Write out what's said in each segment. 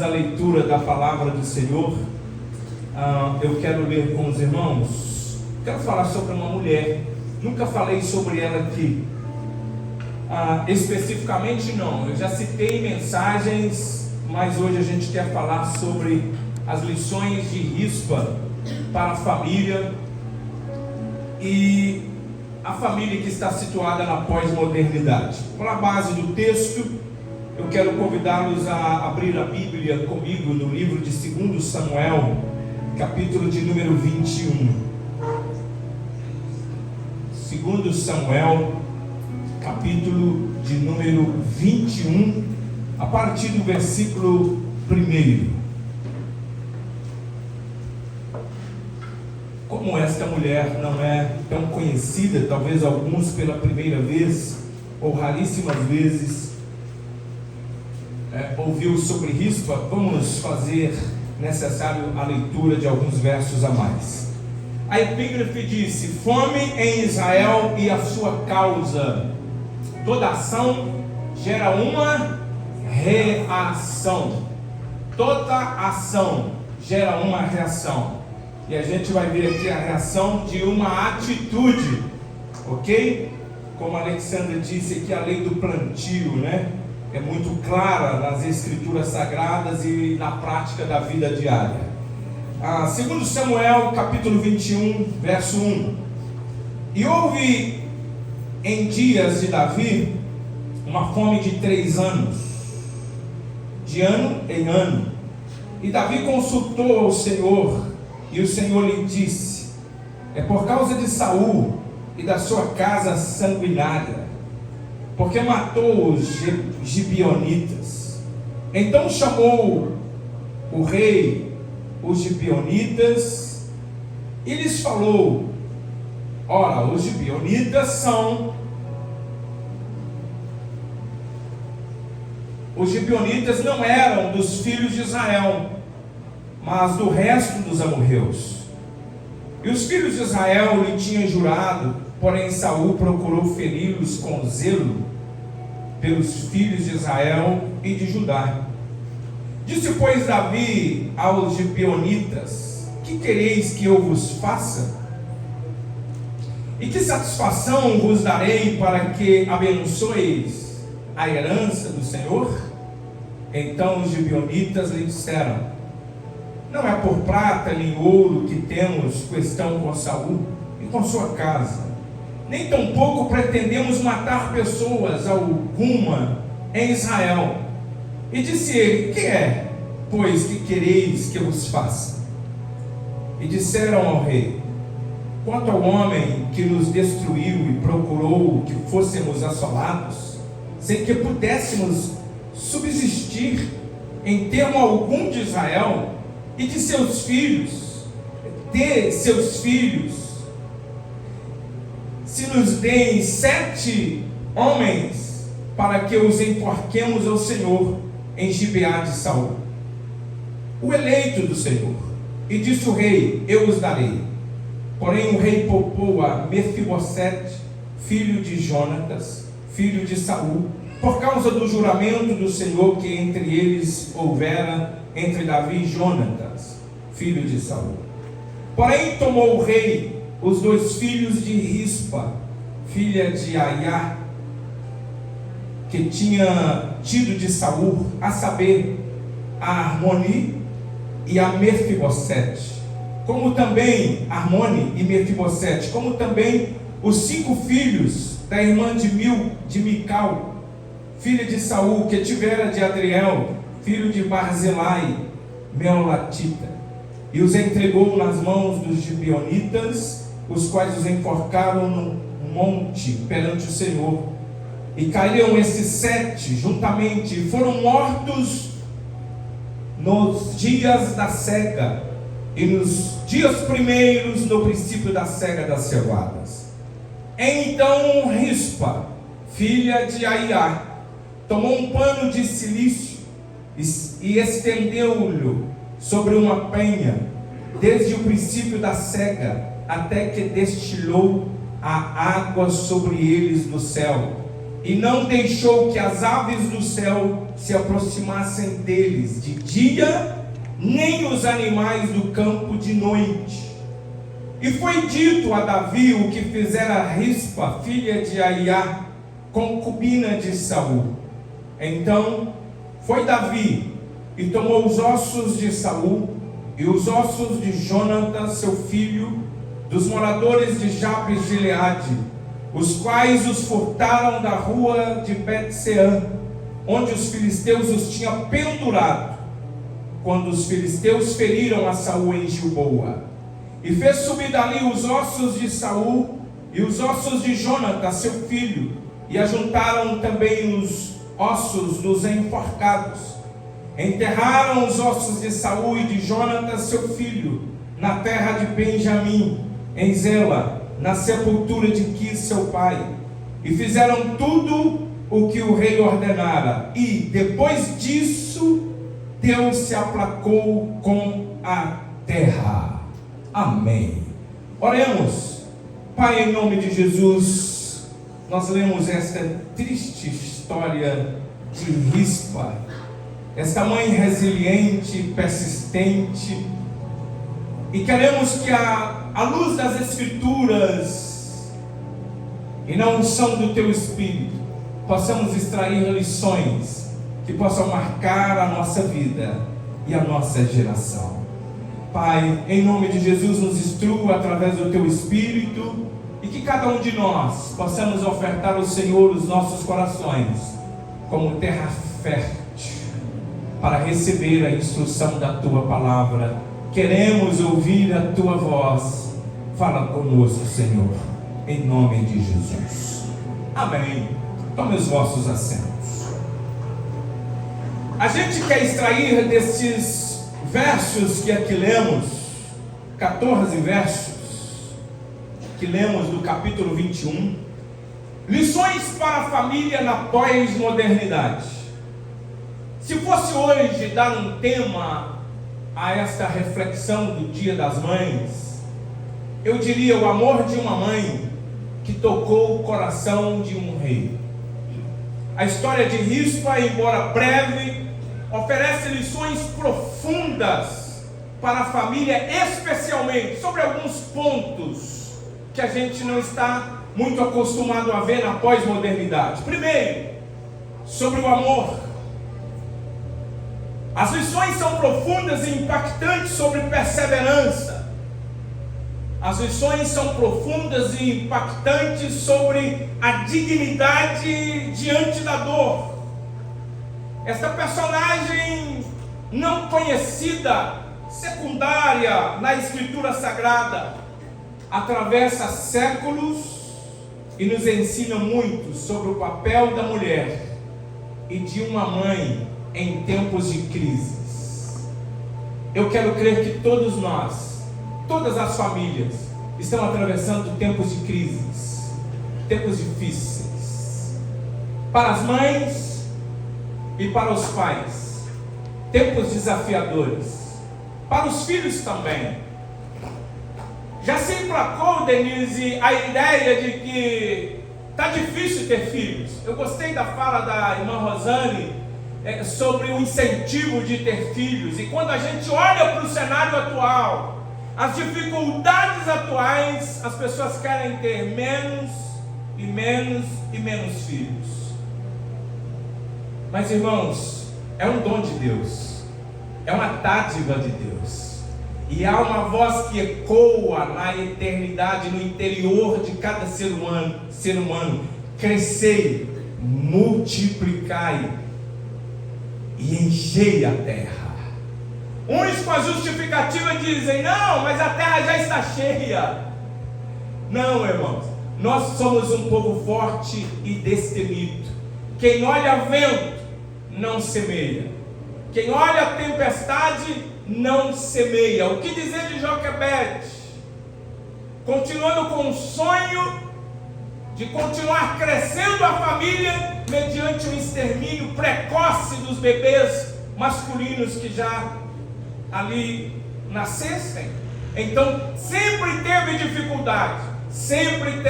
A leitura da palavra do Senhor, eu quero ler com os irmãos. Quero falar sobre uma mulher. Nunca falei sobre ela aqui, especificamente não. Eu já citei mensagens, mas hoje a gente quer falar sobre as lições de Rispa para a família e a família que está situada na pós-modernidade. Com a base do texto, eu quero convidá-los a abrir a Bíblia comigo no livro de 2 Samuel, capítulo de número 21. 2 Samuel, capítulo de número 21, a partir do versículo 1. Como esta mulher não é tão conhecida, talvez alguns pela primeira vez, ou raríssimas vezes, ouviu sobre Rispa, vamos fazer necessário a leitura de alguns versos a mais. A epígrafe disse: fome em Israel e a sua causa. Toda ação gera uma reação. Toda ação gera uma reação. E a gente vai ver aqui a reação de uma atitude, ok? Como a Alexandra disse aqui, a lei do plantio, né? É muito clara nas escrituras sagradas e na prática da vida diária. 2 Samuel, capítulo 21, verso 1. E houve em dias de Davi uma fome de 3 anos, de ano em ano. E Davi consultou ao Senhor, e o Senhor lhe disse: é por causa de Saul e da sua casa sanguinária, porque matou os gibeonitas. Então chamou o rei os gibeonitas e lhes falou: ora, os gibeonitas não eram dos filhos de Israel, mas do resto dos amorreus. E os filhos de Israel lhe tinham jurado, porém Saul procurou feri-los com zelo pelos filhos de Israel e de Judá. Disse, pois, Davi aos gibeonitas: que quereis que eu vos faça? E que satisfação vos darei para que abençoeis a herança do Senhor? Então os gibeonitas lhe disseram: não é por prata nem ouro que temos questão com Saul e com sua casa, nem tampouco pretendemos matar pessoas alguma em Israel. E disse ele: que é, pois, que quereis que eu vos faça? E disseram ao rei: quanto ao homem que nos destruiu e procurou que fôssemos assolados, sem que pudéssemos subsistir em termo algum de Israel e de seus filhos, se nos deem 7 homens para que os enforquemos ao Senhor em Gibeá de Saul, o eleito do Senhor. E disse o rei: eu os darei. Porém o rei poupou a Mefibosete, filho de Jonatas, filho de Saul, por causa do juramento do Senhor que entre eles houvera entre Davi e Jonatas, filho de Saul. Porém tomou o rei os 2 filhos de Rispa, filha de Aiá, que tinha tido de Saul, a saber, a Armoni e a Mefibosete, como também Armoni e Mefibosete, como também os 5 filhos da irmã de Mical, filha de Saul, que tivera de Adriel, filho de Barzilai, Meolatita, e os entregou nas mãos dos gibeonitas, os quais os enforcaram no monte perante o Senhor. E caíram esses 7 juntamente, e foram mortos nos dias da cega, e nos dias primeiros, no princípio da cega das cevadas. Então Rispa, filha de Aiá, tomou um pano de cilício e estendeu-lhe sobre uma penha, desde o princípio da cega até que destilou a água sobre eles do céu, e não deixou que as aves do céu se aproximassem deles de dia, nem os animais do campo de noite. E foi dito a Davi o que fizera Rispa, filha de Aiá, concubina de Saul. Então foi Davi e tomou os ossos de Saul e os ossos de Jonatã, seu filho, dos moradores de Jabes de Gileade, os quais os furtaram da rua de Bet-seã, onde os filisteus os tinham pendurado, quando os filisteus feriram a Saul em Gilboa. E fez subir dali os ossos de Saul e os ossos de Jonatã, seu filho, e ajuntaram também os ossos dos enforcados. Enterraram os ossos de Saul e de Jonatã, seu filho, na terra de Benjamim, em Zela, na sepultura de Quis, seu pai. E fizeram tudo o que o rei ordenara. E, depois disso, Deus se aplacou com a terra. Amém. Oremos. Pai, em nome de Jesus, nós lemos esta triste história de Rispa, esta mãe resiliente, persistente, e queremos que a luz das Escrituras e na unção do Teu Espírito possamos extrair lições que possam marcar a nossa vida e a nossa geração. Pai, em nome de Jesus, nos instrua através do Teu Espírito, e que cada um de nós possamos ofertar ao Senhor os nossos corações como terra fértil para receber a instrução da Tua palavra. Queremos ouvir a Tua voz. Fala conosco, Senhor, em nome de Jesus. Amém. Tome os vossos assentos. A gente quer extrair desses versos que aqui lemos, 14 versos que lemos do capítulo 21, lições para a família na pós-modernidade. Se fosse hoje dar um tema a esta reflexão do Dia das Mães, eu diria o amor de uma mãe que tocou o coração de um rei. A história de Rispa, embora breve, oferece lições profundas para a família, especialmente sobre alguns pontos que a gente não está muito acostumado a ver na pós-modernidade. Primeiro, sobre o amor. As lições são profundas e impactantes sobre perseverança. As lições são profundas e impactantes sobre a dignidade diante da dor. Esta personagem não conhecida, secundária na Escritura Sagrada, atravessa séculos e nos ensina muito sobre o papel da mulher e de uma mãe em tempos de crises. Eu quero crer que todos nós, todas as famílias, estão atravessando tempos de crises, tempos difíceis. Para as mães e para os pais, tempos desafiadores. Para os filhos também. Já se emplacou, Denise, a ideia de que está difícil ter filhos. Eu gostei da fala da irmã Rosane sobre o incentivo de ter filhos. E quando a gente olha para o cenário atual, as dificuldades atuais, as pessoas querem ter menos e menos e menos filhos. Mas, irmãos, é um dom de Deus, é uma dádiva de Deus. E há uma voz que ecoa na eternidade, no interior de cada ser humano. Crescei, multiplicai e enchei a terra. Uns com a justificativa dizem, não, mas a terra já está cheia. Não, irmãos, nós somos um povo forte e destemido. Quem olha vento, não semeia. Quem olha a tempestade, não semeia. O que dizer de Joquebede? Continuando com o sonho de continuar crescendo a família mediante o extermínio precoce dos bebês masculinos que já ali nascessem. Então sempre teve dificuldade, sempre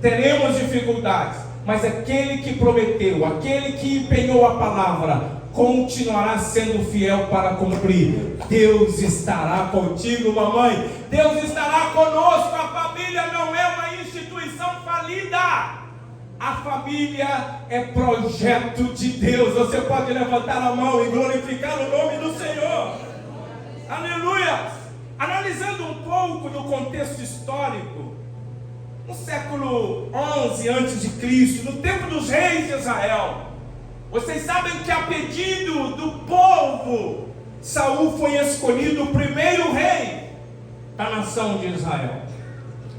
teremos dificuldades, mas aquele que prometeu, aquele que empenhou a palavra, continuará sendo fiel para cumprir. Deus estará contigo, mamãe. Deus estará conosco. A família não é uma instituição falida. A família é projeto de Deus. Você pode levantar a mão e glorificar o nome do Senhor. Aleluia! Analisando um pouco no contexto histórico, no século 11 a.C., no tempo dos reis de Israel, vocês sabem que a pedido do povo, Saul foi escolhido o primeiro rei da nação de Israel.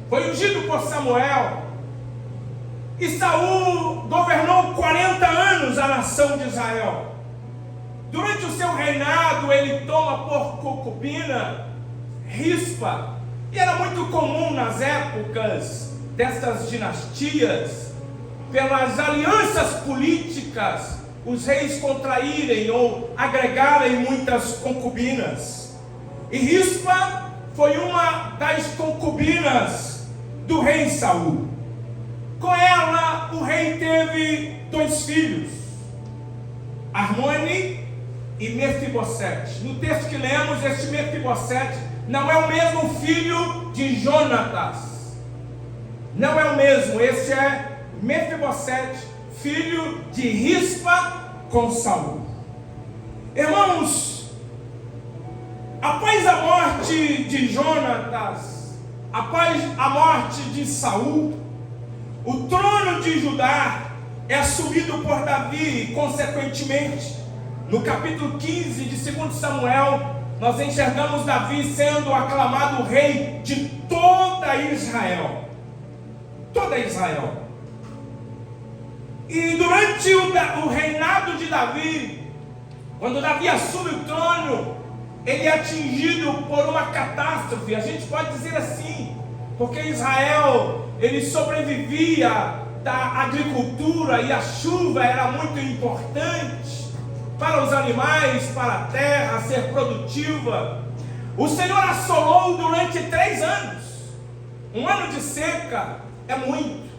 Foi ungido por Samuel. E Saul governou 40 anos a nação de Israel. Durante o seu reinado, ele toma por concubina Rispa. E era muito comum nas épocas dessas dinastias, pelas alianças políticas, os reis contraírem ou agregarem muitas concubinas. E Rispa foi uma das concubinas do rei Saul. Com ela, o rei teve 2 filhos, Armoni e Mefibosete. No texto que lemos, este Mefibosete não é o mesmo filho de Jonatas. Não é o mesmo. Esse é Mefibosete, filho de Rispa com Saul. Irmãos, após a morte de Jonatas, após a morte de Saul, o trono de Judá é assumido por Davi e, consequentemente, no capítulo 15 de 2 Samuel, nós enxergamos Davi sendo aclamado rei de toda Israel. Toda Israel. E durante o reinado de Davi, quando Davi assume o trono, ele é atingido por uma catástrofe, a gente pode dizer assim, porque Israel, ele sobrevivia da agricultura e a chuva era muito importante para os animais, para a terra ser produtiva. O Senhor assolou durante 3 anos. 1 ano de seca é muito.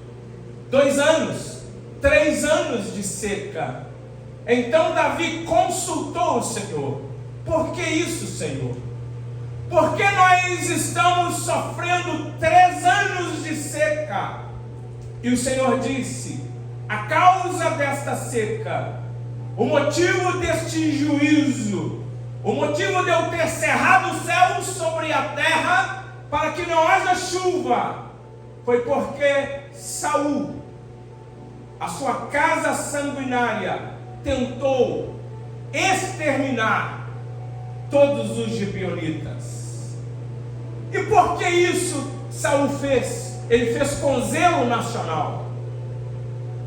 2 anos, 3 anos de seca. Então Davi consultou o Senhor. Por que isso, Senhor? Porque nós estamos sofrendo 3 anos de seca. E o Senhor disse: a causa desta seca, o motivo deste juízo, o motivo de eu ter cerrado o céu sobre a terra para que não haja chuva, foi porque Saul, a sua casa sanguinária, tentou exterminar todos os gibeonitas. E por que isso Saul fez? Ele fez com zelo nacional.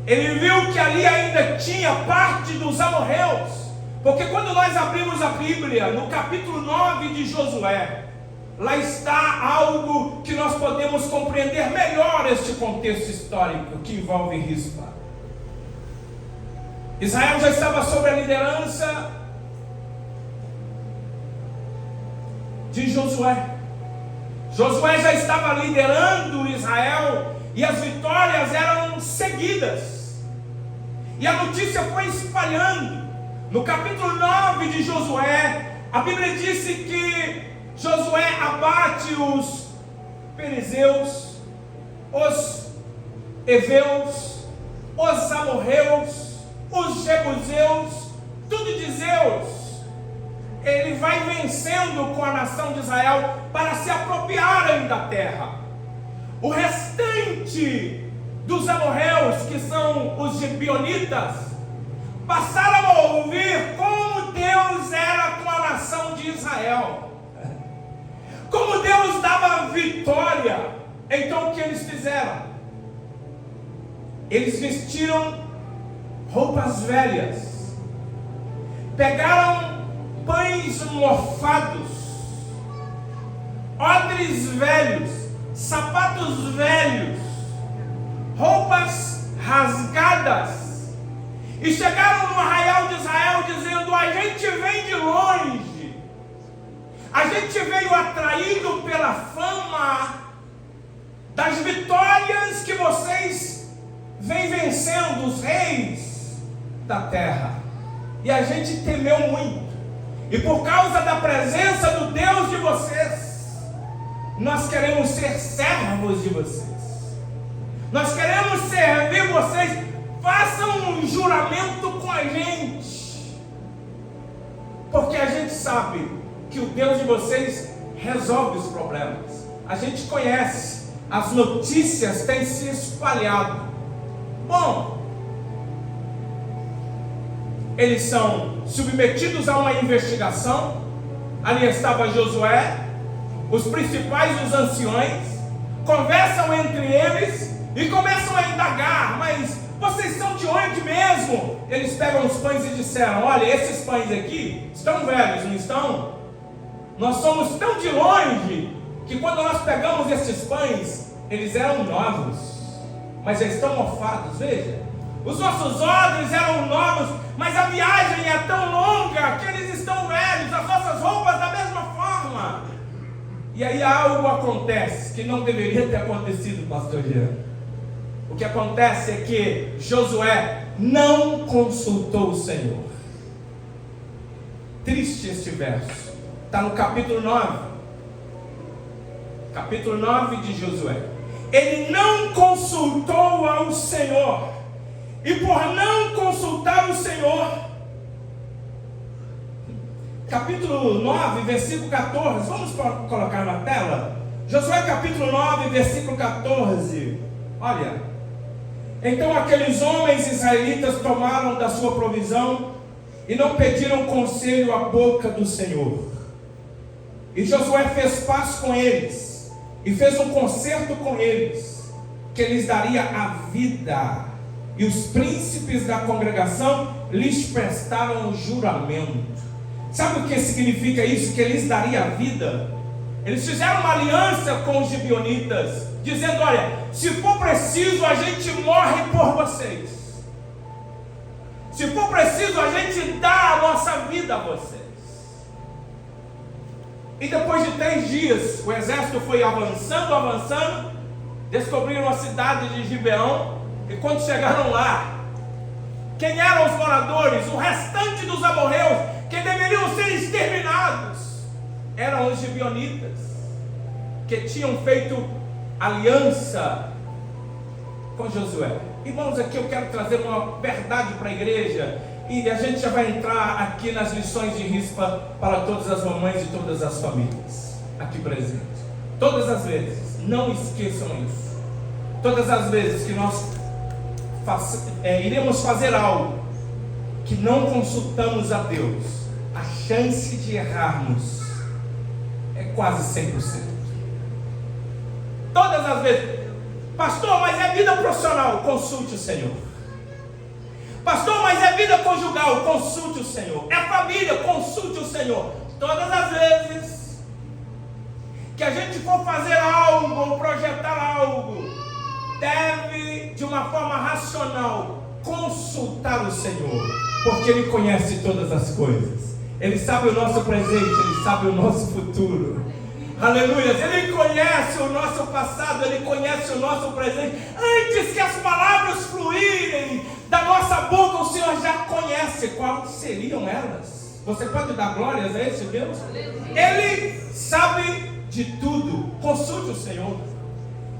Ele viu que ali ainda tinha parte dos amorreus. Porque quando nós abrimos a Bíblia, no capítulo 9 de Josué, lá está algo que nós podemos compreender melhor este contexto histórico que envolve Rispa. Israel já estava sob a liderança de Josué. Josué já estava liderando Israel e as vitórias eram seguidas. E a notícia foi espalhando. No capítulo 9 de Josué, a Bíblia disse que Josué abate os perizeus, os heveus, os amorreus, os jebuseus, tudo de Zeus. Ele vai vencendo com a nação de Israel para se apropriarem da terra. O restante dos amorreus, que são os gibeonitas, passaram a ouvir como Deus era com a nação de Israel, como Deus dava vitória. Então o que eles fizeram? Eles vestiram roupas velhas, pegaram pães mofados, odres velhos, sapatos velhos, roupas rasgadas, e chegaram no arraial de Israel dizendo: a gente vem de longe, a gente veio atraído pela fama das vitórias que vocês vem vencendo os reis da terra. E a gente temeu muito. E por causa da presença do Deus de vocês, nós queremos ser servos de vocês. Nós queremos servir vocês. Façam um juramento com a gente. Porque a gente sabe que o Deus de vocês resolve os problemas. A gente conhece. As notícias têm se espalhado. Bom, eles são submetidos a uma investigação. Ali estava Josué, os principais, os anciões, conversam entre eles e começam a indagar: mas vocês são de onde mesmo? Eles pegam os pães e disseram: olha, esses pães aqui estão velhos, não estão? Nós somos tão de longe que quando nós pegamos esses pães, eles eram novos, mas já estão mofados. Veja, os nossos odres eram novos, mas a viagem é tão longa que eles estão velhos, as nossas roupas da mesma forma. E aí algo acontece que não deveria ter acontecido, pastor Jean. O que acontece é que Josué não consultou o Senhor. Triste este verso. Está no capítulo 9. Capítulo 9 de Josué. Ele não consultou ao Senhor. E por não consultar o Senhor, capítulo 9, versículo 14. Vamos colocar na tela. Josué capítulo 9, versículo 14. Olha. Então aqueles homens israelitas tomaram da sua provisão e não pediram conselho à boca do Senhor. E Josué fez paz com eles e fez um concerto com eles, que lhes daria a vida. E os príncipes da congregação lhes prestaram um juramento. Sabe o que significa isso? Que lhes daria a vida. Eles fizeram uma aliança com os gibeonitas, dizendo: olha, se for preciso a gente morre por vocês. Se for preciso a gente dá a nossa vida a vocês. E depois de 3 dias, o exército foi avançando, descobriram a cidade de Gibeão. E quando chegaram lá, quem eram os moradores? O restante dos amorreus, que deveriam ser exterminados, eram os gibeonitas, que tinham feito aliança com Josué. Irmãos, aqui eu quero trazer uma verdade para a igreja, e a gente já vai entrar aqui nas lições de rispa para todas as mamães e todas as famílias aqui presentes. Todas as vezes, não esqueçam isso. Todas as vezes que nós iremos fazer algo que não consultamos a Deus, a chance de errarmos é quase 100%. Todas as vezes. Pastor, mas é vida profissional? Consulte o Senhor. Pastor, mas é vida conjugal? Consulte o Senhor. É família? Consulte o Senhor. Todas as vezes que a gente for fazer algo ou projetar algo, deve, de uma forma racional, consultar o Senhor, porque Ele conhece todas as coisas. Ele sabe o nosso presente, Ele sabe o nosso futuro. Aleluia! Ele conhece o nosso passado, Ele conhece o nosso presente. Antes que as palavras fluírem da nossa boca, o Senhor já conhece quais seriam elas. Você pode dar glórias a esse Deus? Ele sabe de tudo. Consulte o Senhor.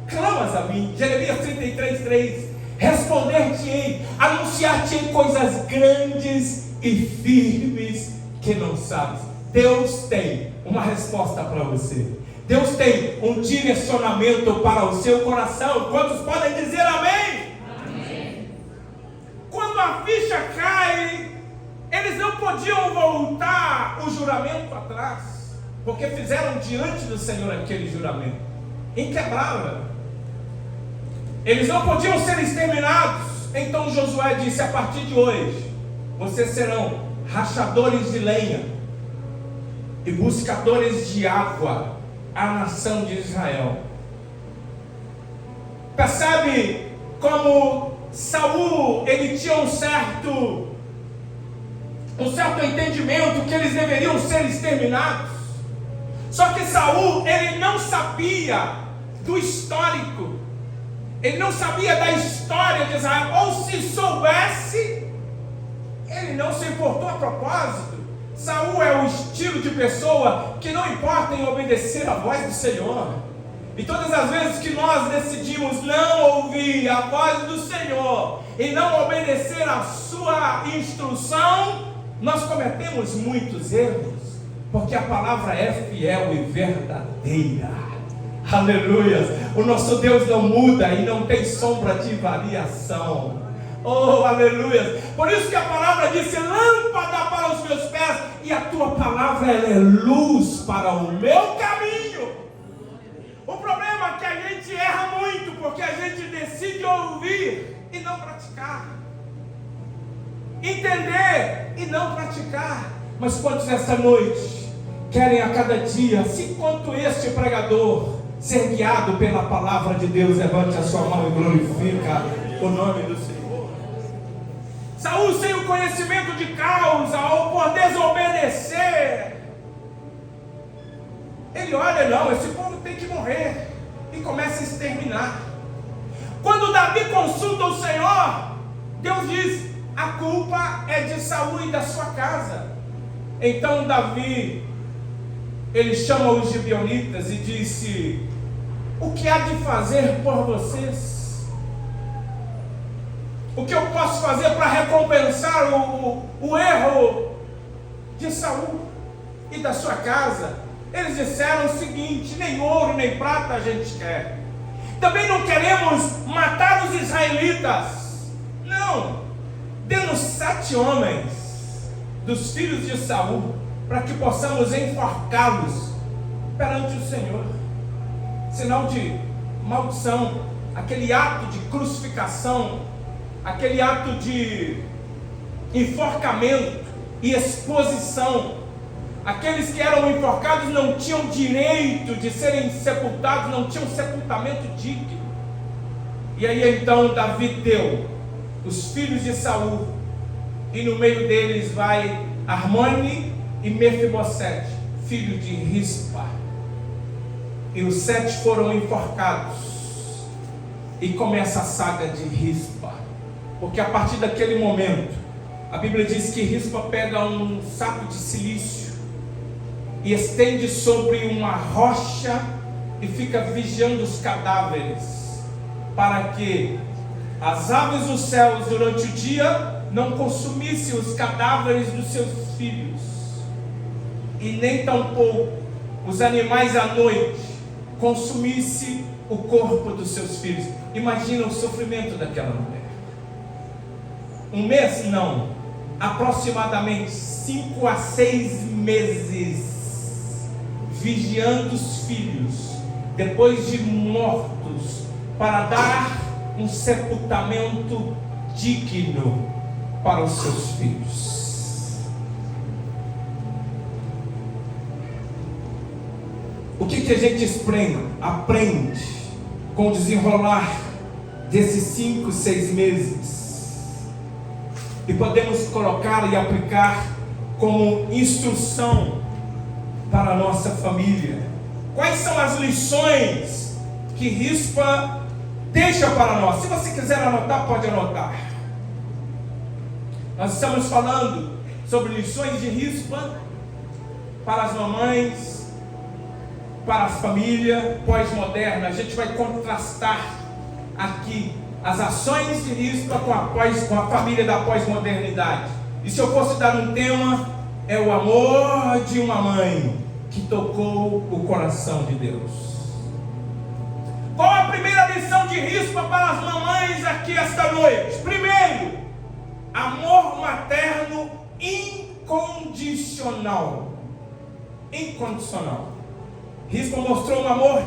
Clamas a mim, Jeremias 33:3. Responder-te-ei, anunciar-te-ei coisas grandes e firmes que não sabes. Deus tem uma resposta para você. Deus tem um direcionamento para o seu coração. Quantos podem dizer amém? Amém. Quando a ficha cai, eles não podiam voltar o juramento atrás, porque fizeram diante do Senhor aquele juramento inquebrável. Eles não podiam ser exterminados. Então Josué disse: a partir de hoje, vocês serão rachadores de lenha e buscadores de água, a nação de Israel. Percebe como Saul, ele tinha um certo entendimento que eles deveriam ser exterminados. Só que Saul, ele não sabia do histórico. Ele não sabia da história de Israel, ou se soubesse, ele não se importou a propósito. Saul é o estilo de pessoa que não importa em obedecer a voz do Senhor. E todas as vezes que nós decidimos não ouvir a voz do Senhor e não obedecer a sua instrução, nós cometemos muitos erros, porque a palavra é fiel e verdadeira. Aleluia! O nosso Deus não muda e não tem sombra de variação. Oh, aleluia! Por isso que a palavra disse: lâmpada para os meus pés, e a tua palavra ela é luz para o meu caminho. O problema é que a gente erra muito, porque a gente decide ouvir e não praticar, entender e não praticar. Mas quantos esta noite querem a cada dia, assim quanto este pregador, ser guiado pela palavra de Deus? Levante a sua mão e glorifica o nome do Senhor. Saul, sem o conhecimento de causa, ou por desobedecer, ele olha: não, esse povo tem que morrer, e começa a exterminar. Quando Davi consulta o Senhor, Deus diz: a culpa é de Saul e da sua casa. Então Davi, ele chama os gibeonitas e disse: o que há de fazer por vocês? O que eu posso fazer para recompensar o erro de Saul e da sua casa? Eles disseram o seguinte: nem ouro nem prata a gente quer, também não queremos matar os israelitas. Não, dê-nos 7 homens dos filhos de Saul, para que possamos enforcá-los perante o Senhor. Sinal de maldição, aquele ato de crucificação, aquele ato de enforcamento e exposição. Aqueles que eram enforcados não tinham direito de serem sepultados, não tinham sepultamento digno. E aí então Davi deu os filhos de Saul, e no meio deles vai Armone e Mefibosete, filho de Rispa. E os 7 foram enforcados. E começa a saga de Rispa, porque a partir daquele momento, a Bíblia diz que Rispa pega um saco de silício e estende sobre uma rocha e fica vigiando os cadáveres, para que as aves dos céus durante o dia não consumissem os cadáveres dos seus filhos, e nem tampouco os animais à noite consumissem o corpo dos seus filhos. Imagina o sofrimento daquela mulher. Um mês? Não, aproximadamente 5 a 6 meses vigiando os filhos, depois de mortos, para dar um sepultamento digno para os seus filhos. O que a gente aprende com o desenrolar desses 5, 6 meses, e podemos colocar e aplicar como instrução para a nossa família? Quais são as lições que Rispa deixa para nós? Se você quiser anotar, pode anotar. Nós estamos falando sobre lições de Rispa para as mamães, para a família pós-moderna. A gente vai contrastar aqui as ações de Rispa com a família da pós-modernidade. E se eu fosse dar um tema, é o amor de uma mãe que tocou o coração de Deus. Qual a primeira lição de Rispa para as mamães aqui esta noite? Primeiro, amor materno incondicional. Incondicional. Rispa mostrou um amor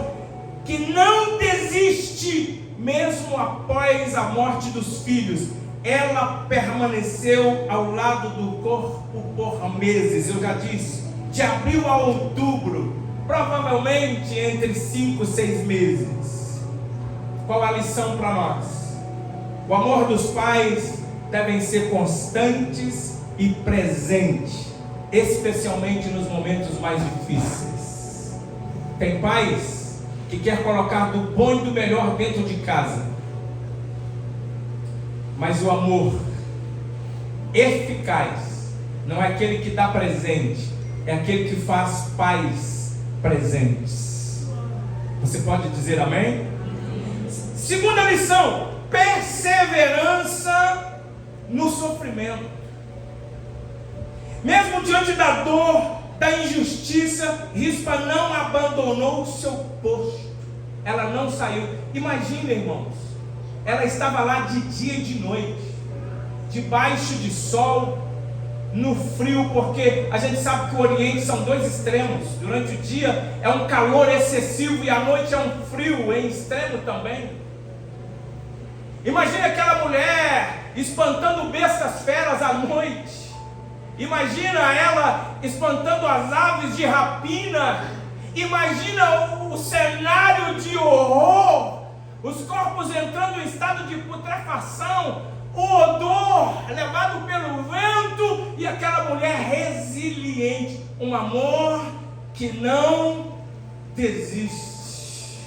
que não desiste mesmo após a morte dos filhos. Ela permaneceu ao lado do corpo por meses. Eu já disse, de abril a outubro, provavelmente entre 5 e 6 meses. Qual a lição para nós? O amor dos pais devem ser constantes e presentes, especialmente nos momentos mais difíceis. Tem pais que quer colocar do bom e do melhor dentro de casa, Mas o amor eficaz não é aquele que dá presente, é aquele que faz pais presentes. Você pode dizer amém? Segunda lição: perseverança no sofrimento. Mesmo diante da dor, da injustiça, Rispa não abandonou o seu posto. Ela não saiu. Imagina, irmãos, ela estava lá de dia e de noite, debaixo de sol, no frio, porque a gente sabe que o Oriente são dois extremos. Durante o dia é um calor excessivo e à noite é um frio em extremo também. Imagina aquela mulher espantando bestas feras à noite. Imagina ela espantando as aves de rapina. Imagina o cenário de horror, os corpos entrando em estado de putrefação, o odor levado pelo vento e aquela mulher resiliente, um amor que não desiste.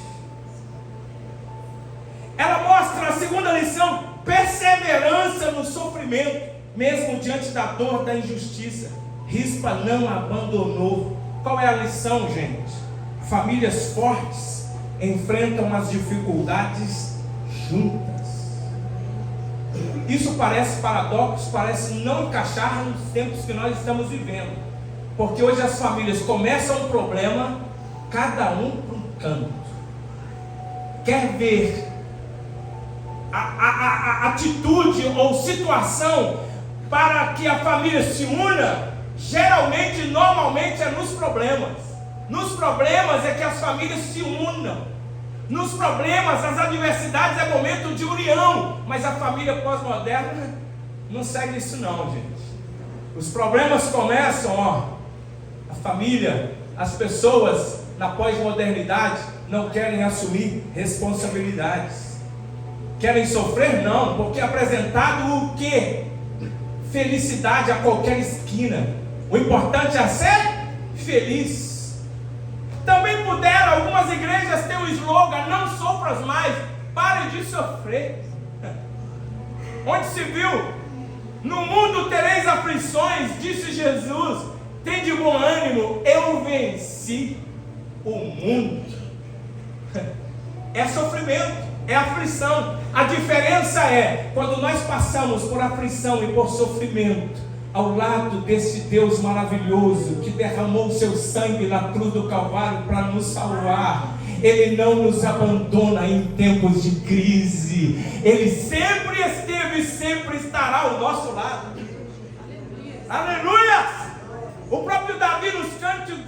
Ela mostra a segunda lição: perseverança no sofrimento, mesmo diante da dor, da injustiça. Rispa não abandonou. Qual é a lição, gente? Famílias fortes enfrentam as dificuldades juntas. Isso parece paradoxo, parece não encaixar nos tempos que nós estamos vivendo, porque hoje as famílias começam um problema, cada um para um canto, quer ver a atitude ou situação para que a família se una. Geralmente, normalmente é nos problemas. Nos problemas é que as famílias se unam. Nos problemas, as adversidades é momento de união. Mas a família pós-moderna não segue isso não, gente. Os problemas começam, a família, as pessoas na pós-modernidade não querem assumir responsabilidades. Querem sofrer? Não, porque é apresentado o quê? Felicidade a qualquer esquina. O importante é ser feliz. Também puderam algumas igrejas ter o slogan: não sofras mais, pare de sofrer. Onde se viu? No mundo tereis aflições, disse Jesus, tem de bom ânimo, eu venci o mundo. É sofrimento, é aflição. A diferença é, quando nós passamos por aflição e por sofrimento, ao lado desse Deus maravilhoso que derramou o seu sangue na cruz do Calvário para nos salvar, Ele não nos abandona em tempos de crise. Ele sempre esteve e sempre estará ao nosso lado. Aleluia! O próprio Davi, nos cânticos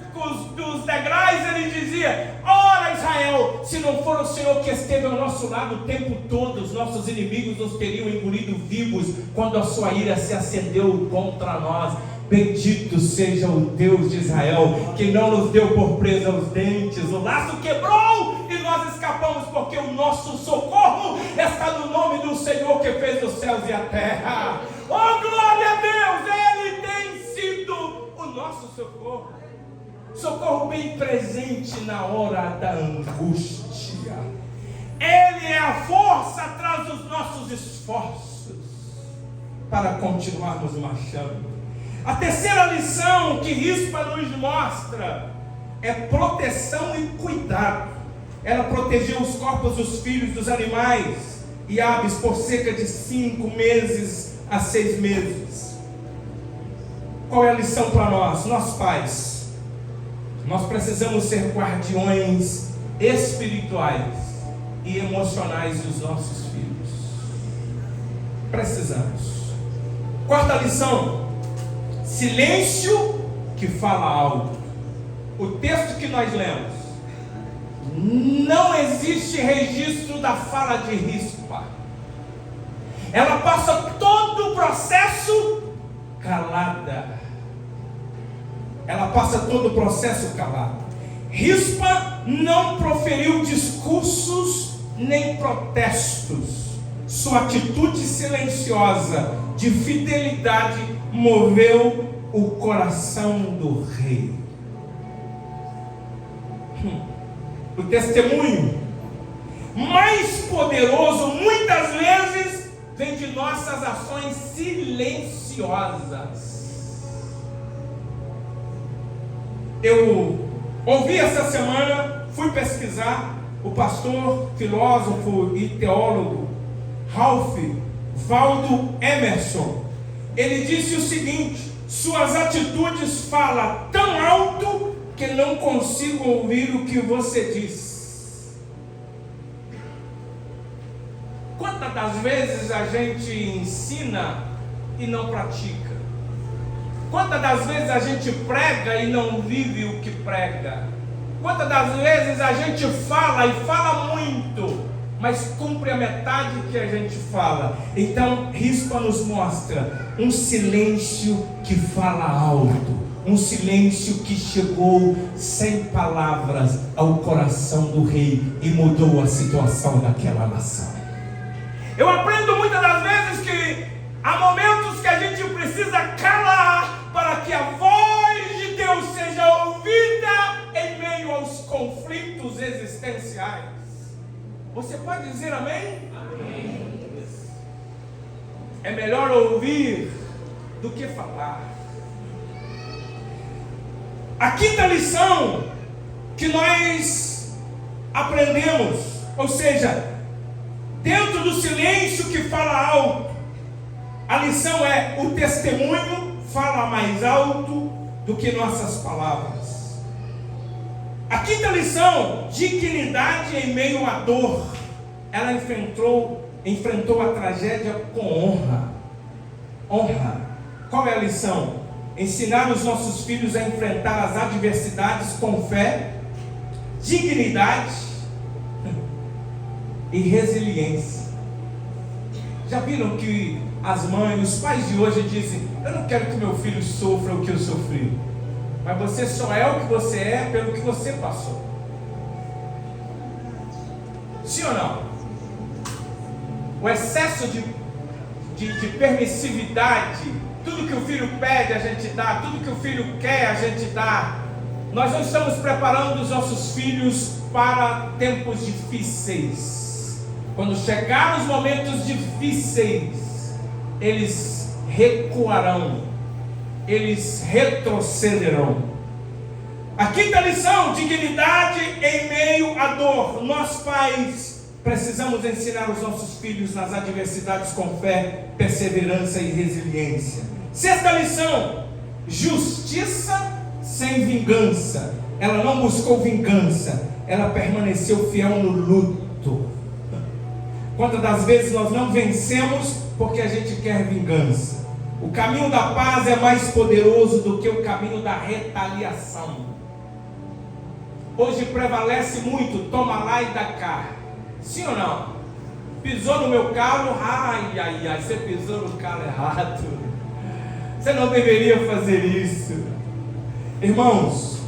dos degraus, ele dizia: ora Israel, se não for o Senhor que esteve ao nosso lado o tempo todo, os nossos inimigos nos teriam engolido vivos quando a sua ira se acendeu contra nós. Bendito seja o Deus de Israel, que não nos deu por presa os dentes, o laço quebrou e nós escapamos, porque o nosso socorro está no nome do Senhor que fez os céus e a terra. Oh, glória a Deus! Ele tem sido o nosso socorro, socorro bem presente na hora da angústia. Ele é a força atrás dos nossos esforços para continuarmos marchando. A terceira lição que Rispa nos mostra é proteção e cuidado. Ela protegeu os corpos dos filhos dos animais e aves por cerca de 5 meses a 6 meses. Qual é a lição para nós? Nós pais, nós precisamos ser guardiões espirituais e emocionais dos nossos filhos. Precisamos. Quarta lição: silêncio que fala alto. O texto que nós lemos, não existe registro da fala de Rispa. Ela passa todo o processo calada. Ela passa todo o processo calada. Rispa não proferiu discursos nem protestos. Sua atitude silenciosa de fidelidade moveu o coração do rei. O testemunho mais poderoso muitas vezes vem de nossas ações silenciosas. Eu ouvi essa semana, fui pesquisar, o pastor, filósofo e teólogo Ralph Waldo Emerson. Ele disse o seguinte: suas atitudes falam tão alto que não consigo ouvir o que você diz. Quantas das vezes a gente ensina e não pratica? Quantas das vezes a gente prega e não vive o que prega? Quantas das vezes a gente fala e fala muito, mas cumpre a metade que a gente fala? Então, Rispa nos mostra um silêncio que fala alto, um silêncio que chegou sem palavras ao coração do rei e mudou a situação daquela nação. Eu aprendo muitas das vezes que há momentos que a gente precisa calar para que a voz de Deus seja ouvida em meio aos conflitos existenciais. Você pode dizer amém? Amém. É melhor ouvir do que falar. A quinta lição que nós aprendemos, ou seja, dentro do silêncio que fala alto, a lição é: o testemunho fala mais alto do que nossas palavras. A quinta lição: dignidade em meio à dor. Ela enfrentou a tragédia com honra. Honra. Qual é a lição? Ensinar os nossos filhos a enfrentar as adversidades com fé, dignidade e resiliência. Já viram que as mães, os pais de hoje dizem: eu não quero que meu filho sofra o que eu sofri. Mas você só é o que você é pelo que você passou. Sim ou não? O excesso de permissividade, tudo que o filho pede a gente dá, tudo que o filho quer a gente dá. Nós não estamos preparando os nossos filhos para tempos difíceis. Quando chegar os momentos difíceis, eles recuarão, eles retrocederão. A quinta lição: dignidade em meio à dor. Nós, pais, precisamos ensinar os nossos filhos nas adversidades com fé, perseverança e resiliência. Sexta lição: justiça sem vingança. Ela não buscou vingança, ela permaneceu fiel no luto. Quantas das vezes nós não vencemos porque a gente quer vingança? O caminho da paz é mais poderoso do que o caminho da retaliação. Hoje prevalece muito toma lá e dá cá. Sim ou não? Pisou no meu carro, ai, você pisou no carro errado. Você não deveria fazer isso. Irmãos,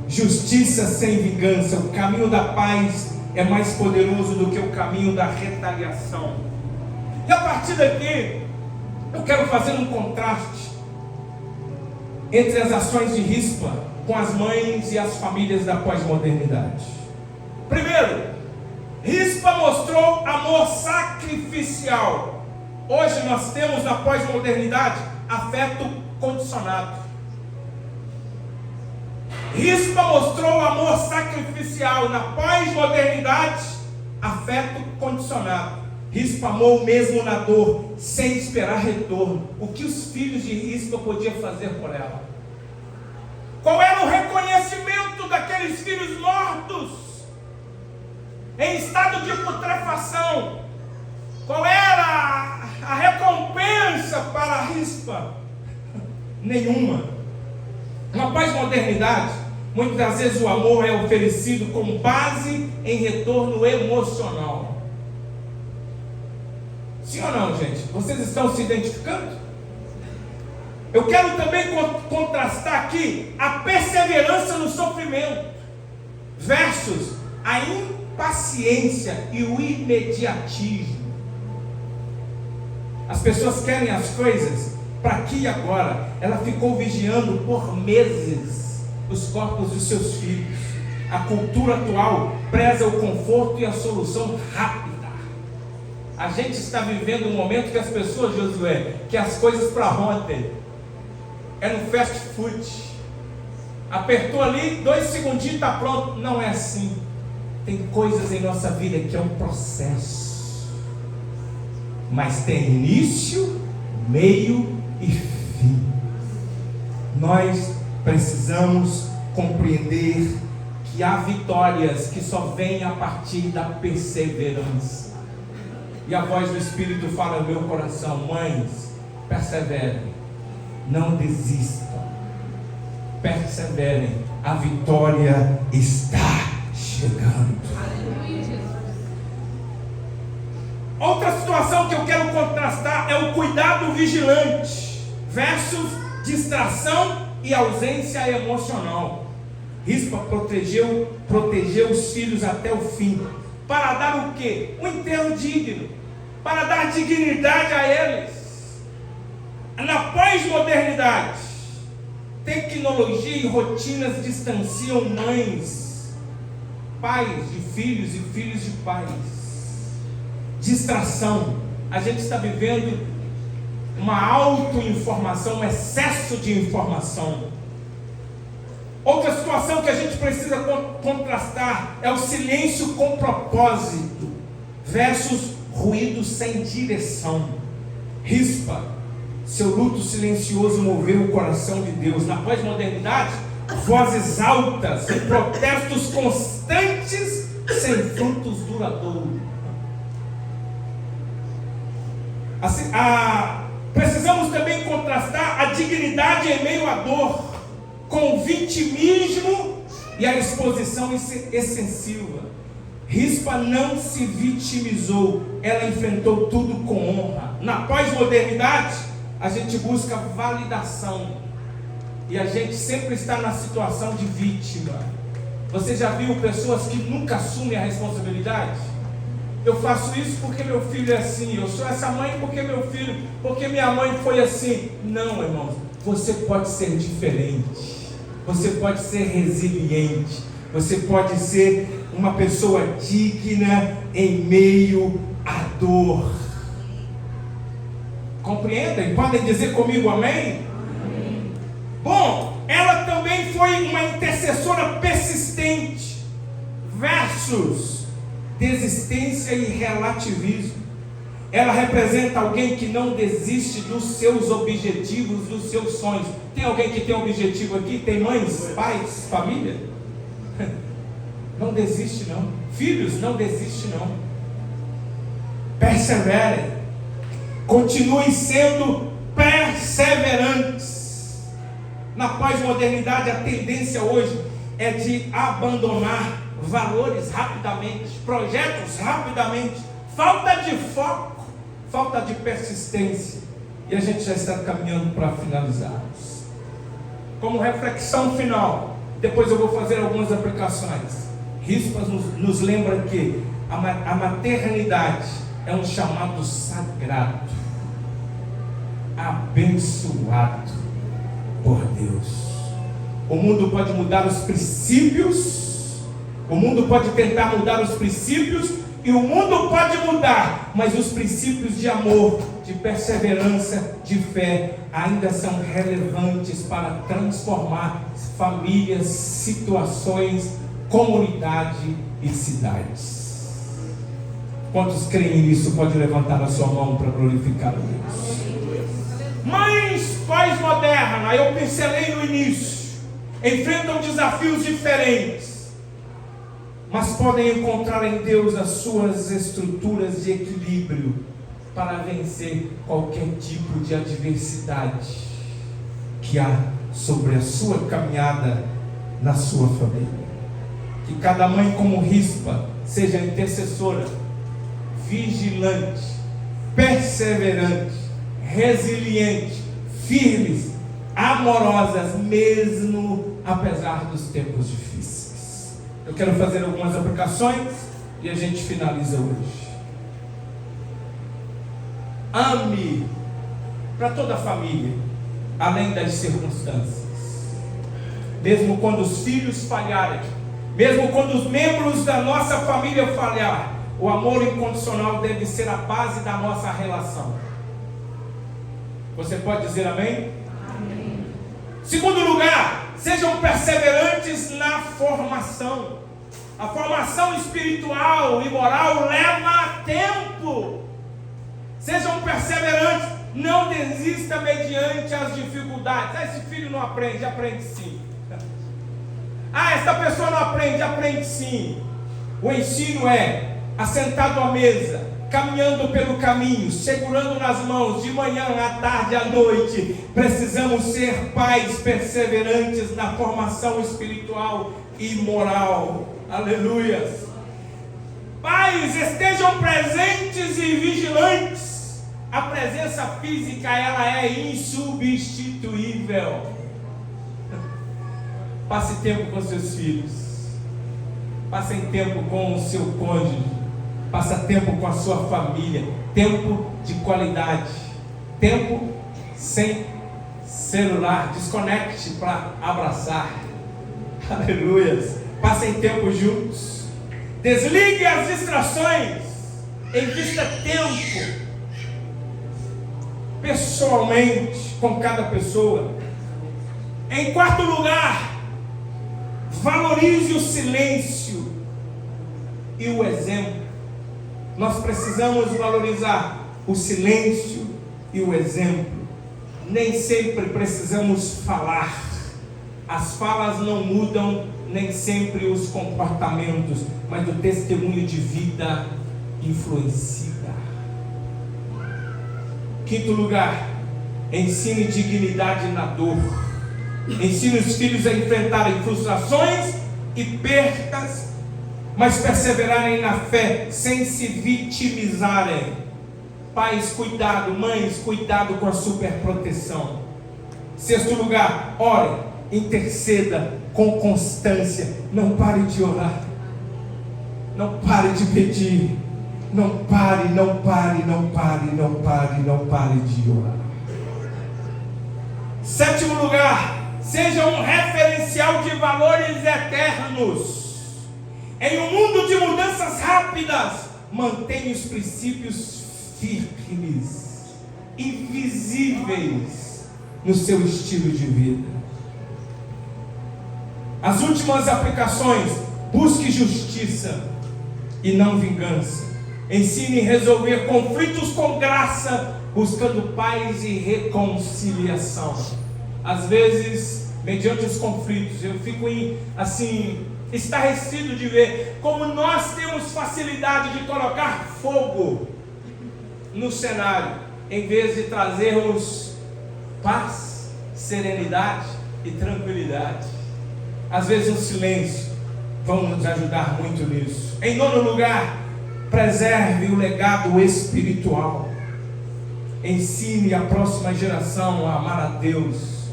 justiça sem vingança. O caminho da paz é mais poderoso do que o caminho da retaliação. E a partir daqui, eu quero fazer um contraste entre as ações de Rispa com as mães e as famílias da pós-modernidade. Primeiro, Rispa mostrou amor sacrificial. Hoje nós temos na pós-modernidade afeto condicionado. Rispa mostrou amor sacrificial. Na pós-modernidade, afeto condicionado. Rispa amou mesmo na dor, sem esperar retorno. O que os filhos de Rispa podiam fazer por ela? Qual era o reconhecimento daqueles filhos mortos, em estado de putrefação? Qual era a recompensa para Rispa? Nenhuma. Na pós-modernidade, muitas das vezes o amor é oferecido com base em retorno emocional. Sim ou não, gente? Vocês estão se identificando? Eu quero também contrastar aqui a perseverança no sofrimento versus a impaciência e o imediatismo. As pessoas querem as coisas para aqui e agora. Ela ficou vigiando por meses os corpos dos seus filhos. A cultura atual preza o conforto e a solução rápida. A gente está vivendo um momento que as pessoas, Josué, que as coisas para ontem é no fast food. Apertou ali, 2 segundinhos está pronto. Não é assim. Tem coisas em nossa vida que é um processo, mas tem início, meio e fim. Nós precisamos compreender que há vitórias que só vêm a partir da perseverança. E a voz do Espírito fala no meu coração: mães, perseverem, não desistam, perseverem, a vitória está chegando. Outra situação que eu quero contrastar é o cuidado vigilante versus distração e ausência emocional. Rispa protegeu os filhos até o fim, para dar o quê? Um enterro digno, para dar dignidade a eles. Na pós-modernidade, tecnologia e rotinas distanciam mães, pais de filhos e filhos de pais. Distração. A gente está vivendo uma autoinformação, um excesso de informação. Outra situação que a gente precisa contrastar é o silêncio com propósito versus ruído sem direção. Rispa, seu luto silencioso moveu o coração de Deus. Na pós-modernidade, vozes altas e protestos constantes sem frutos duradouros. Assim, precisamos também contrastar a dignidade em meio à dor com o vitimismo e a exposição excessiva. Rispa não se vitimizou, ela enfrentou tudo com honra. Na pós-modernidade, a gente busca validação e a gente sempre está na situação de vítima. Você já viu pessoas que nunca assumem a responsabilidade? Eu faço isso porque meu filho é assim, eu sou essa mãe porque meu filho, porque minha mãe foi assim. Não, irmãos, você pode ser diferente. Você pode ser resiliente, você pode ser uma pessoa digna em meio à dor. Compreendem? Podem dizer comigo amém? Amém. Bom, ela também foi uma intercessora persistente versus desistência e relativismo. Ela representa alguém que não desiste dos seus objetivos, dos seus sonhos. Tem alguém que tem objetivo aqui? Tem mães, pais, família? Não desiste não. Filhos, não desiste não. Perseverem. Continuem sendo perseverantes. Na pós-modernidade, a tendência hoje é de abandonar valores rapidamente, projetos rapidamente. Falta de foco, falta de persistência. E a gente já está caminhando para finalizarmos. Como reflexão final, depois eu vou fazer algumas aplicações. Rispas nos lembra que a maternidade é um chamado sagrado, abençoado por Deus. O mundo pode mudar os princípios, o mundo pode tentar mudar os princípios, e o mundo pode mudar, mas os princípios de amor, de perseverança, de fé, ainda são relevantes para transformar famílias, situações, comunidade e cidades. Quantos creem nisso? Pode levantar a sua mão para glorificar a Deus. Mães pós-moderna, eu pincelei no início, enfrentam desafios diferentes, mas podem encontrar em Deus as suas estruturas de equilíbrio para vencer qualquer tipo de adversidade que há sobre a sua caminhada na sua família. Que cada mãe como Rispa seja intercessora, vigilante, perseverante, resiliente, firmes, amorosas, mesmo apesar dos tempos difíceis. Eu quero fazer algumas aplicações e a gente finaliza hoje. Ame para toda a família, além das circunstâncias. Mesmo quando os filhos falharem, mesmo quando os membros da nossa família falhar, O amor incondicional deve ser a base da nossa relação. Você pode dizer amém? Amém. Segundo lugar, sejam perseverantes na formação. A formação espiritual e moral leva tempo. Sejam perseverantes. Não desista mediante as dificuldades. Esse filho não aprende, aprende sim. Essa pessoa não aprende, aprende sim. O ensino é assentado à mesa, caminhando pelo caminho, segurando nas mãos, de manhã, à tarde, à noite. Precisamos ser pais perseverantes na formação espiritual e moral. Aleluias. Pais, estejam presentes e vigilantes. A presença física, ela é insubstituível. Passe tempo com seus filhos. Passe tempo com o seu cônjuge. Passe tempo com a sua família. Tempo de qualidade. Tempo sem celular. Desconecte para abraçar. Aleluias. Passem tempo juntos. Desligue as distrações. Invista tempo pessoalmente com cada pessoa. Em quarto lugar, valorize o silêncio e o exemplo. Nós precisamos valorizar o silêncio e o exemplo. Nem sempre precisamos falar. As falas não mudam nem sempre os comportamentos, mas o testemunho de vida influencia. Quinto lugar, ensine dignidade na dor. Ensine os filhos a enfrentarem frustrações e percas, mas perseverarem na fé sem se vitimizarem. Pais, cuidado. Mães, cuidado com a superproteção. Sexto lugar, ore, interceda com constância. Não pare de orar. Não pare de pedir. Não pare, não pare, não pare, não pare, não pare de orar. Sétimo lugar, seja um referencial de valores eternos. Em um mundo de mudanças rápidas, mantenha os princípios firmes, invisíveis no seu estilo de vida. As últimas aplicações: busque justiça e não vingança. Ensine a resolver conflitos com graça, buscando paz e reconciliação. Às vezes, mediante os conflitos, eu fico estarrecido de ver como nós temos facilidade de colocar fogo no cenário, em vez de trazermos paz, serenidade e tranquilidade. Às vezes o silêncio vai nos ajudar muito nisso. Em nono lugar, preserve o legado espiritual. Ensine a próxima geração a amar a Deus,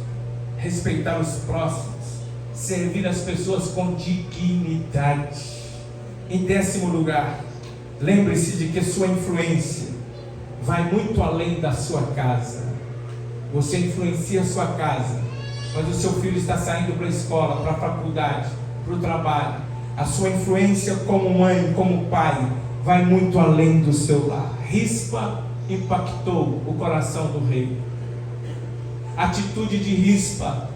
respeitar os próximos, servir as pessoas com dignidade. Em décimo lugar, lembre-se de que sua influência vai muito além da sua casa. Você influencia a sua casa, mas o seu filho está saindo para a escola, para a faculdade, para o trabalho. A sua influência como mãe, como pai, vai muito além do seu lar. Rispa impactou o coração do rei. A atitude de Rispa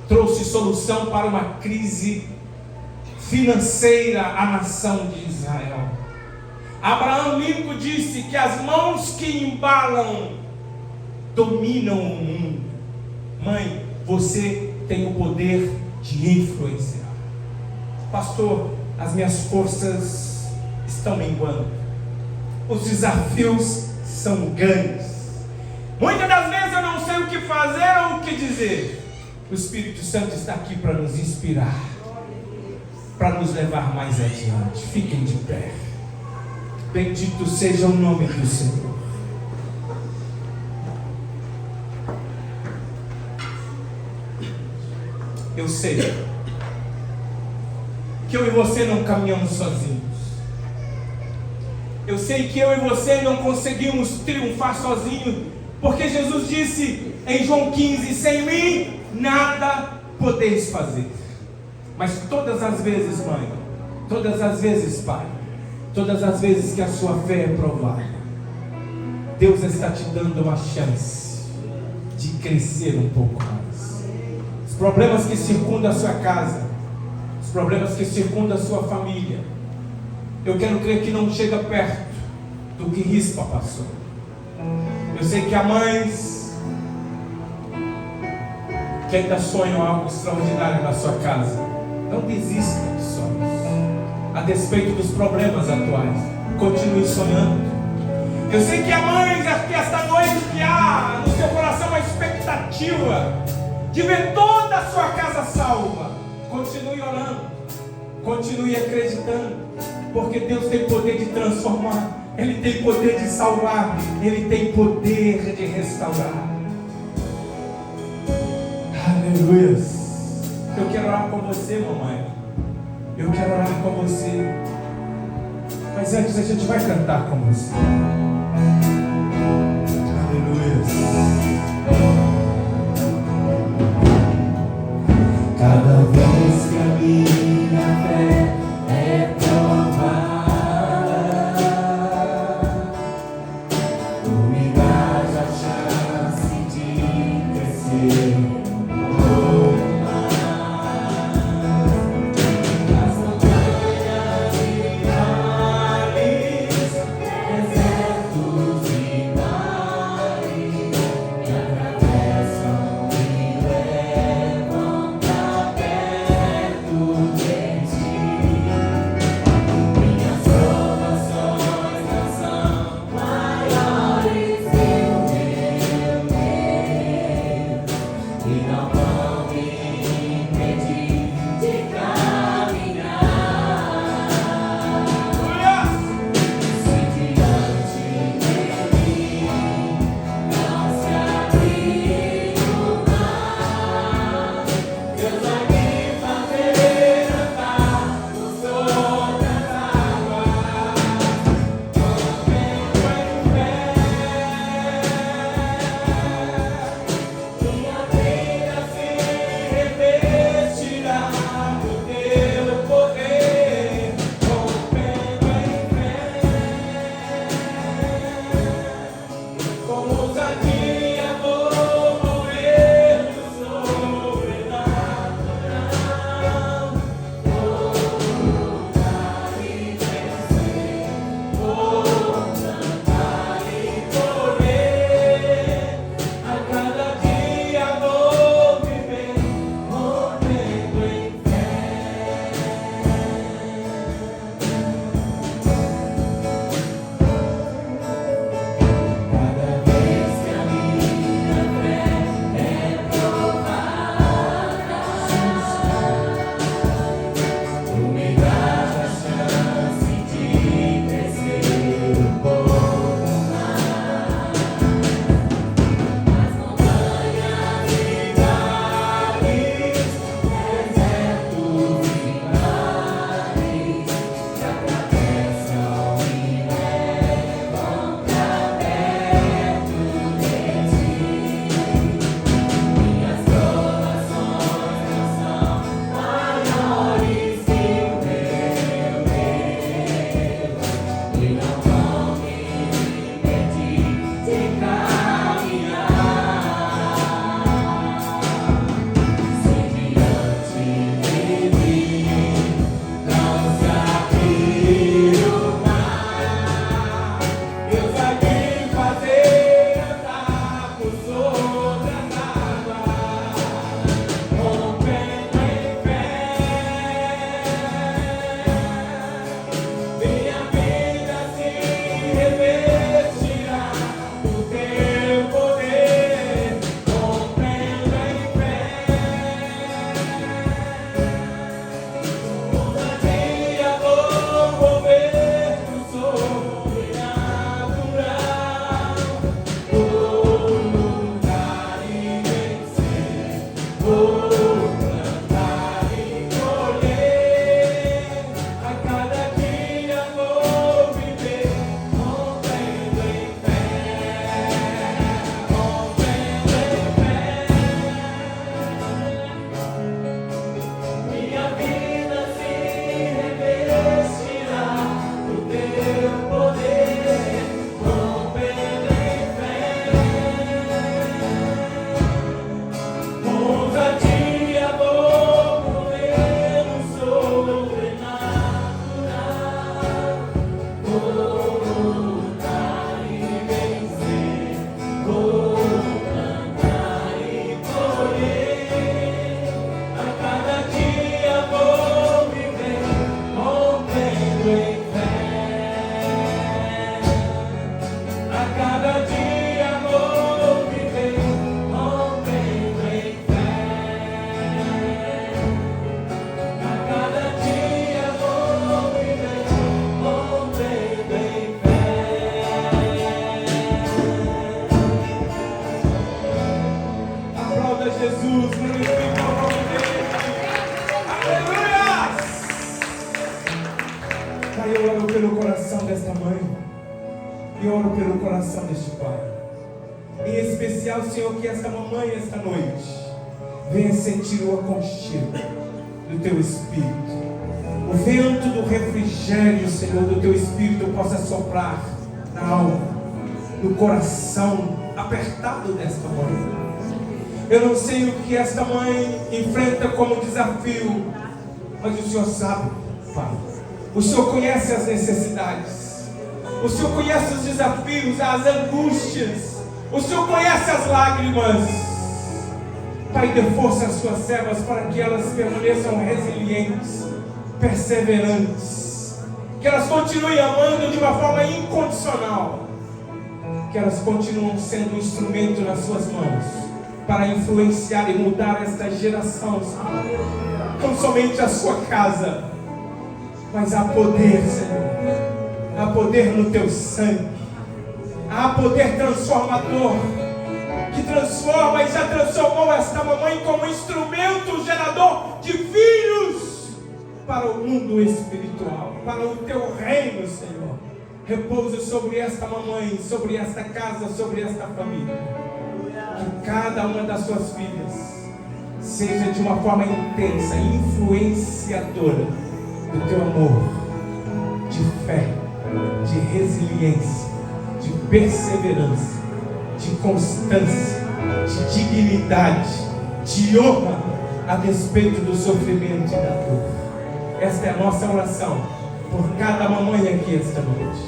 trouxe solução para uma crise financeira à nação de Israel. Abraão Lincoln disse que as mãos que embalam dominam o mundo. Mãe, você tem o poder de influenciar. Pastor, as minhas forças estão minguando. Os desafios são grandes. Muitas das vezes eu não sei o que fazer ou o que dizer. O Espírito Santo está aqui para nos inspirar, para nos levar mais adiante. Fiquem de pé. Bendito seja o nome do Senhor. Eu sei que eu e você não caminhamos sozinhos. Eu sei que eu e você não conseguimos triunfar sozinhos, porque Jesus disse em João 15: sem mim nada podeis fazer. Mas todas as vezes, mãe, todas as vezes, pai, Todas as vezes que a sua fé é provada, Deus está te dando uma chance de crescer um pouco mais. Os problemas que circundam a sua casa, os problemas que circundam a sua família, eu quero crer que não chega perto do que Rispa passou. Eu sei que há mães que ainda sonham algo extraordinário na sua casa. Não desista de sonhos. A despeito dos problemas atuais, continue sonhando. Eu sei que há mães que esta noite que há no seu coração uma expectativa de ver toda a sua casa salva. Continue orando, continue acreditando, porque Deus tem poder de transformar, Ele tem poder de salvar, Ele tem poder de restaurar. Aleluia. Eu quero orar com você, mamãe. Eu quero orar com você. Mas antes a gente vai cantar com você. Aleluia. Cada vez que a minha fé é provada, tu me dás a chance de crescer um pouco mais. As montanhas e vales, desertos e mares, eu oro pelo coração desta mãe. E oro pelo coração deste pai. Em especial, Senhor, que esta mamãe, esta noite, venha sentir o aconchego do Teu Espírito. O vento do refrigério, Senhor, do Teu Espírito possa soprar na alma, no coração apertado desta mãe. Eu não sei o que esta mãe enfrenta como desafio, mas o Senhor sabe, Pai. O Senhor conhece as necessidades. O Senhor conhece os desafios, as angústias. O Senhor conhece as lágrimas. Pai, dê força às suas servas para que elas permaneçam resilientes, perseverantes. Que elas continuem amando de uma forma incondicional. Que elas continuem sendo um instrumento nas suas mãos para influenciar e mudar esta geração, Senhor. Não somente a sua casa, mas há poder, Senhor. Há poder no Teu sangue. Há poder transformador que transforma e já transformou esta mamãe como instrumento gerador de filhos para o mundo espiritual, para o Teu reino, Senhor. Repousa sobre esta mamãe, sobre esta casa, sobre esta família. Que cada uma das suas filhas seja de uma forma intensa, influenciadora do Teu amor, de fé, de resiliência, de perseverança, de constância, de dignidade, de honra, a despeito do sofrimento e da dor. Esta é a nossa oração por cada mamãe aqui esta noite.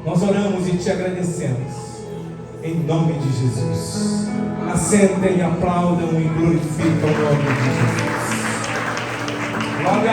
Nós oramos e Te agradecemos. Em nome de Jesus. Assentem, aplaudam e glorificam o nome de Jesus. Glória